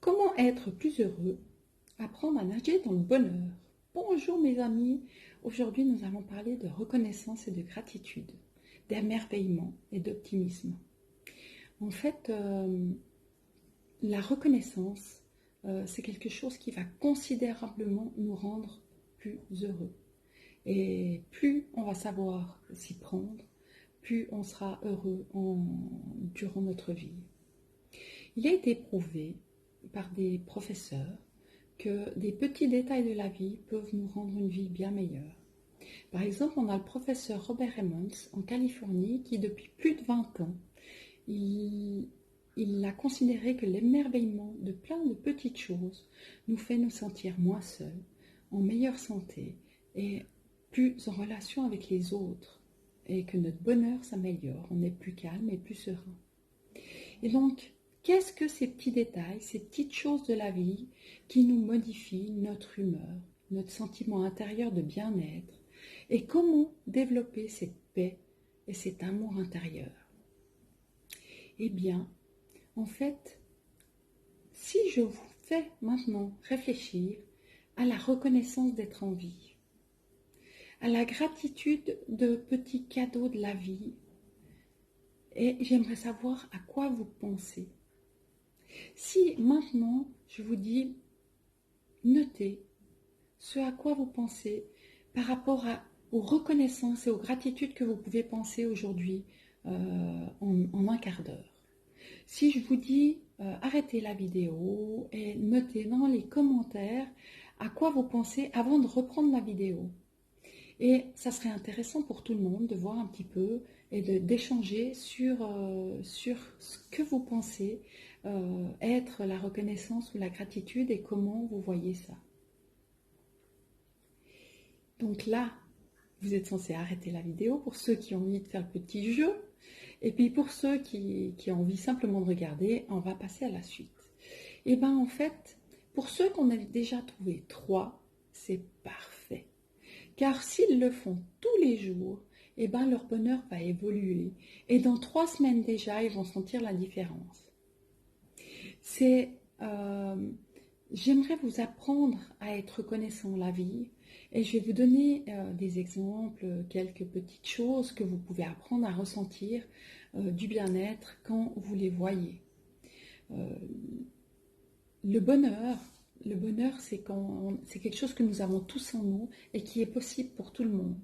Comment être plus heureux? Apprendre à nager dans le bonheur. Bonjour mes amis, aujourd'hui nous allons parler de reconnaissance et de gratitude, d'émerveillement et d'optimisme. En fait, la reconnaissance, c'est quelque chose qui va considérablement nous rendre plus heureux. Et plus on va savoir s'y prendre, plus on sera heureux durant notre vie. Il a été prouvé par des professeurs que des petits détails de la vie peuvent nous rendre une vie bien meilleure. Par exemple, on a le professeur Robert Emmons en Californie qui, depuis plus de 20 ans, il a considéré que l'émerveillement de plein de petites choses nous fait nous sentir moins seuls, en meilleure santé et plus en relation avec les autres, et que notre bonheur s'améliore, on est plus calme et plus serein. Et donc, qu'est-ce que ces petits détails, ces petites choses de la vie qui nous modifient notre humeur, notre sentiment intérieur de bien-être, et comment développer cette paix et cet amour intérieur? Eh bien, en fait, si je vous fais maintenant réfléchir à la reconnaissance d'être en vie, à la gratitude de petits cadeaux de la vie, et j'aimerais savoir à quoi vous pensez. Si maintenant je vous dis, notez ce à quoi vous pensez par rapport aux reconnaissances et aux gratitudes que vous pouvez penser aujourd'hui en un quart d'heure. Si je vous dis, arrêtez la vidéo et notez dans les commentaires à quoi vous pensez avant de reprendre la vidéo. Et ça serait intéressant pour tout le monde de voir un petit peu et d'échanger sur ce que vous pensez être la reconnaissance ou la gratitude et comment vous voyez ça. Donc là, vous êtes censé arrêter la vidéo pour ceux qui ont envie de faire le petit jeu. Et puis pour ceux qui ont envie simplement de regarder, on va passer à la suite. Et bien en fait, pour ceux qu'on a déjà trouvé 3, c'est parfait. Car s'ils le font tous les jours, eh ben leur bonheur va évoluer. Et dans 3 semaines déjà, ils vont sentir la différence. J'aimerais vous apprendre à être reconnaissant de la vie. Et je vais vous donner des exemples, quelques petites choses que vous pouvez apprendre à ressentir du bien-être quand vous les voyez. Le bonheur, c'est quelque chose que nous avons tous en nous et qui est possible pour tout le monde.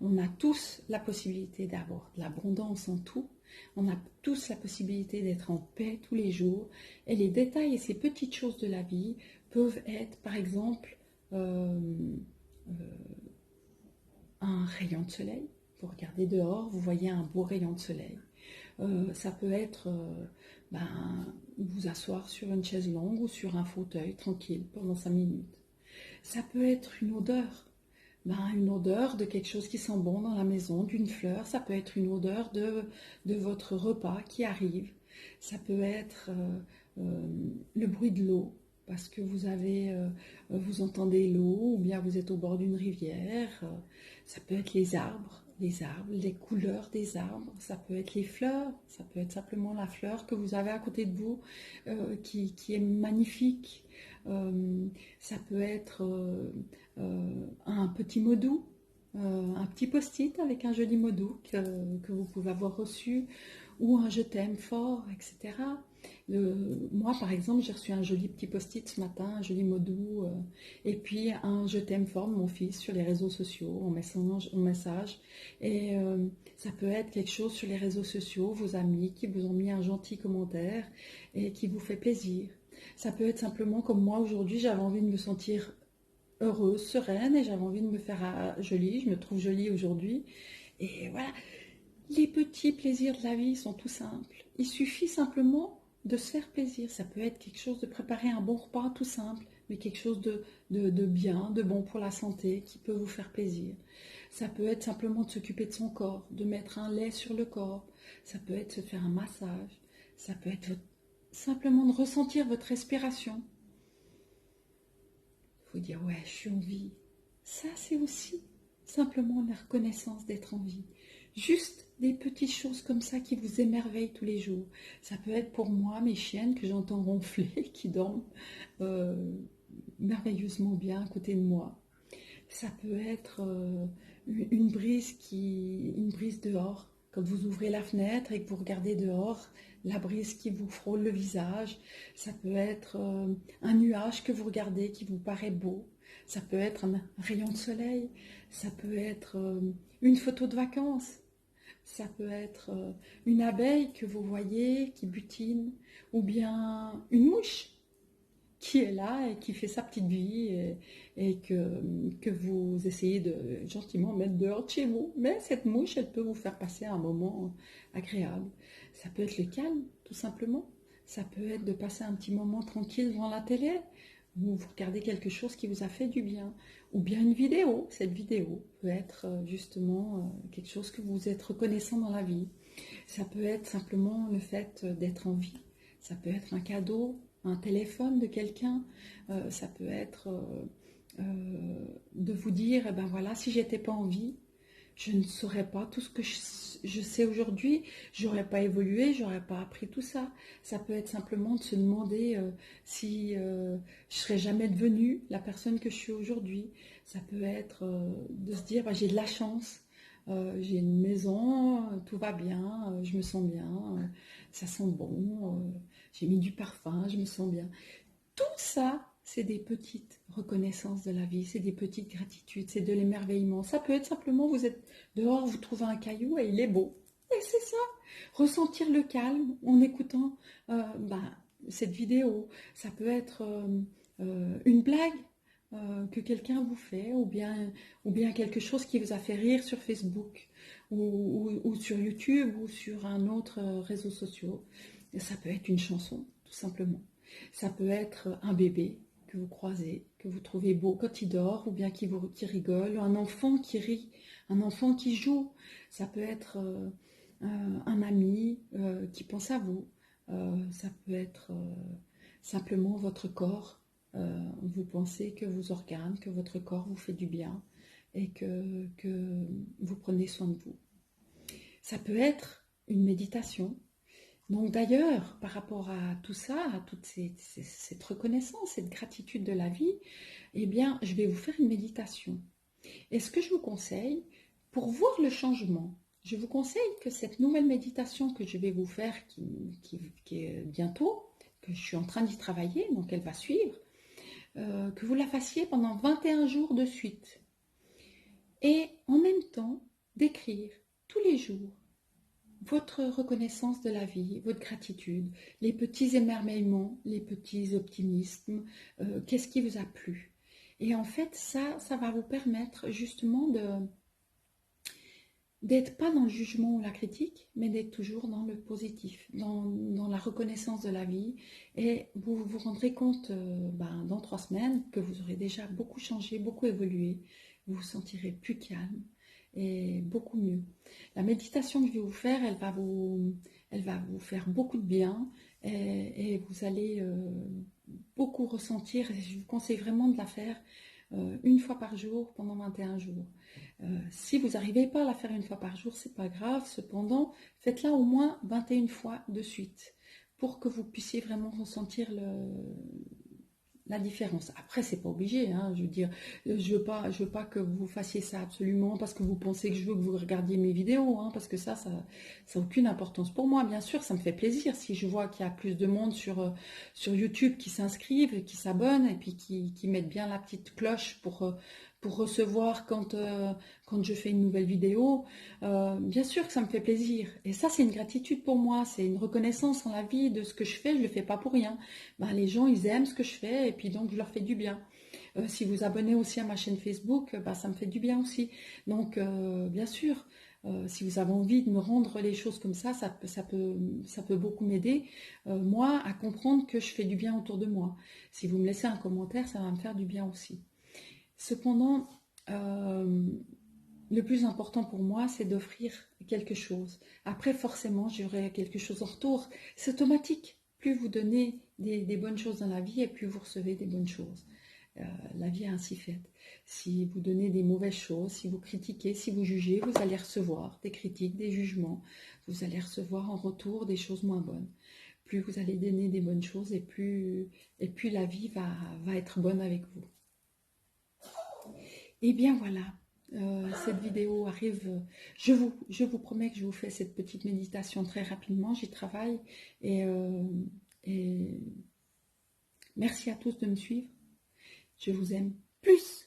On a tous la possibilité d'avoir de l'abondance en tout. On a tous la possibilité d'être en paix tous les jours. Et les détails et ces petites choses de la vie peuvent être, par exemple, un rayon de soleil. Vous regardez dehors, vous voyez un beau rayon de soleil. Ça peut être vous asseoir sur une chaise longue ou sur un fauteuil tranquille pendant 5 minutes. Ça peut être une odeur de quelque chose qui sent bon dans la maison, d'une fleur. Ça peut être une odeur de votre repas qui arrive. Ça peut être le bruit de l'eau, parce que vous entendez l'eau, ou bien vous êtes au bord d'une rivière. Ça peut être les arbres, les couleurs des arbres. Ça peut être les fleurs, ça peut être simplement la fleur que vous avez à côté de vous, qui est magnifique. Ça peut être un petit mot doux, un petit post-it avec un joli mot doux que vous pouvez avoir reçu, ou un je t'aime fort, etc. Moi, par exemple, j'ai reçu un joli petit post-it ce matin, un joli mot doux, et puis un je t'aime fort de mon fils sur les réseaux sociaux, en message. Et ça peut être quelque chose sur les réseaux sociaux, vos amis qui vous ont mis un gentil commentaire et qui vous fait plaisir. Ça peut être simplement comme moi aujourd'hui, j'avais envie de me sentir heureuse, sereine, et j'avais envie de me faire jolie, je me trouve jolie aujourd'hui. Et voilà, les petits plaisirs de la vie sont tout simples. Il suffit simplement de se faire plaisir. Ça peut être quelque chose de préparer un bon repas tout simple, mais quelque chose de bien, de bon pour la santé, qui peut vous faire plaisir. Ça peut être simplement de s'occuper de son corps, de mettre un lait sur le corps. Ça peut être se faire un massage. Ça peut être simplement de ressentir votre respiration. Il faut dire, ouais, je suis en vie. Ça, c'est aussi simplement la reconnaissance d'être en vie. Juste des petites choses comme ça qui vous émerveillent tous les jours. Ça peut être pour moi mes chiennes que j'entends ronfler, qui dorment euh, merveilleusement bien à côté de moi. Ça peut être une brise dehors. Quand vous ouvrez la fenêtre et que vous regardez dehors, la brise qui vous frôle le visage. Ça peut être un nuage que vous regardez qui vous paraît beau. Ça peut être un rayon de soleil. Ça peut être une photo de vacances. Ça peut être une abeille que vous voyez qui butine. Ou bien une mouche qui est là et qui fait sa petite vie et que vous essayez de gentiment mettre dehors de chez vous. Mais cette mouche, elle peut vous faire passer un moment agréable. Ça peut être le calme, tout simplement. Ça peut être de passer un petit moment tranquille devant la télé, ou vous regardez quelque chose qui vous a fait du bien, ou bien une vidéo. Cette vidéo peut être justement quelque chose que vous êtes reconnaissant dans la vie. Ça peut être simplement le fait d'être en vie. Ça peut être un cadeau, un téléphone de quelqu'un. Ça peut être de vous dire, eh ben voilà, si j'étais pas en vie, je ne saurais pas tout ce que je sais aujourd'hui. J'aurais pas évolué, j'aurais pas appris tout ça. Ça peut être simplement de se demander si je serais jamais devenue la personne que je suis aujourd'hui. Ça peut être de se dire, bah, j'ai de la chance. J'ai une maison, tout va bien, je me sens bien, ça sent bon, j'ai mis du parfum, je me sens bien. Tout ça, c'est des petites reconnaissances de la vie, c'est des petites gratitudes, c'est de l'émerveillement. Ça peut être simplement, vous êtes dehors, vous trouvez un caillou et il est beau. Et c'est ça, ressentir le calme en écoutant bah, cette vidéo. Ça peut être une blague que quelqu'un vous fait, ou bien quelque chose qui vous a fait rire sur Facebook, ou sur YouTube, ou sur un autre réseau social. Et ça peut être une chanson, tout simplement. Ça peut être un bébé que vous croisez, que vous trouvez beau quand il dort, ou bien qui rigole, un enfant qui rit, un enfant qui joue. Ça peut être un ami qui pense à vous. Ça peut être simplement votre corps. Vous pensez que vos organes, que votre corps vous fait du bien et que vous prenez soin de vous. Ça peut être une méditation. Donc d'ailleurs, par rapport à tout ça, à toute cette reconnaissance, cette gratitude de la vie, eh bien, je vais vous faire une méditation. Et ce que je vous conseille, pour voir le changement, je vous conseille que cette nouvelle méditation que je vais vous faire, qui est bientôt, que je suis en train d'y travailler, donc elle va suivre, que vous la fassiez pendant 21 jours de suite. Et en même temps, d'écrire tous les jours votre reconnaissance de la vie, votre gratitude, les petits émerveillements, les petits optimismes, qu'est-ce qui vous a plu. Et en fait, ça va vous permettre justement d'être pas dans le jugement ou la critique, mais d'être toujours dans le positif, dans la reconnaissance de la vie. Et vous vous rendrez compte dans 3 semaines que vous aurez déjà beaucoup changé, beaucoup évolué. Vous vous sentirez plus calme et beaucoup mieux. La méditation que je vais vous faire, elle va vous faire beaucoup de bien et vous allez beaucoup ressentir. Et je vous conseille vraiment de la faire une fois par jour pendant 21 jours. Si vous n'arrivez pas à la faire une fois par jour, c'est pas grave. Cependant, faites-la au moins 21 fois de suite pour que vous puissiez vraiment ressentir la différence. Après, c'est pas obligé, hein, je veux dire, je veux pas que vous fassiez ça absolument parce que vous pensez que je veux que vous regardiez mes vidéos, hein, parce que ça a aucune importance pour moi. Bien sûr, ça me fait plaisir si je vois qu'il y a plus de monde sur YouTube qui s'inscrivent, qui s'abonnent et puis qui mettent bien la petite cloche pour recevoir quand je fais une nouvelle vidéo. Bien sûr que ça me fait plaisir. Et ça, c'est une gratitude pour moi, c'est une reconnaissance en la vie de ce que je fais, je ne le fais pas pour rien. Ben, les gens, ils aiment ce que je fais et puis donc je leur fais du bien. Si vous abonnez aussi à ma chaîne Facebook, ben, ça me fait du bien aussi. Donc, bien sûr, si vous avez envie de me rendre les choses comme ça peut beaucoup m'aider, moi, à comprendre que je fais du bien autour de moi. Si vous me laissez un commentaire, ça va me faire du bien aussi. Cependant, le plus important pour moi, c'est d'offrir quelque chose. Après, forcément, j'aurai quelque chose en retour. C'est automatique. Plus vous donnez des bonnes choses dans la vie et plus vous recevez des bonnes choses. La vie est ainsi faite. Si vous donnez des mauvaises choses, si vous critiquez, si vous jugez, vous allez recevoir des critiques, des jugements. Vous allez recevoir en retour des choses moins bonnes. Plus vous allez donner des bonnes choses et plus la vie va être bonne avec vous. Et bien voilà, cette vidéo arrive. Je vous promets que je vous fais cette petite méditation très rapidement. J'y travaille et merci à tous de me suivre. Je vous aime plus.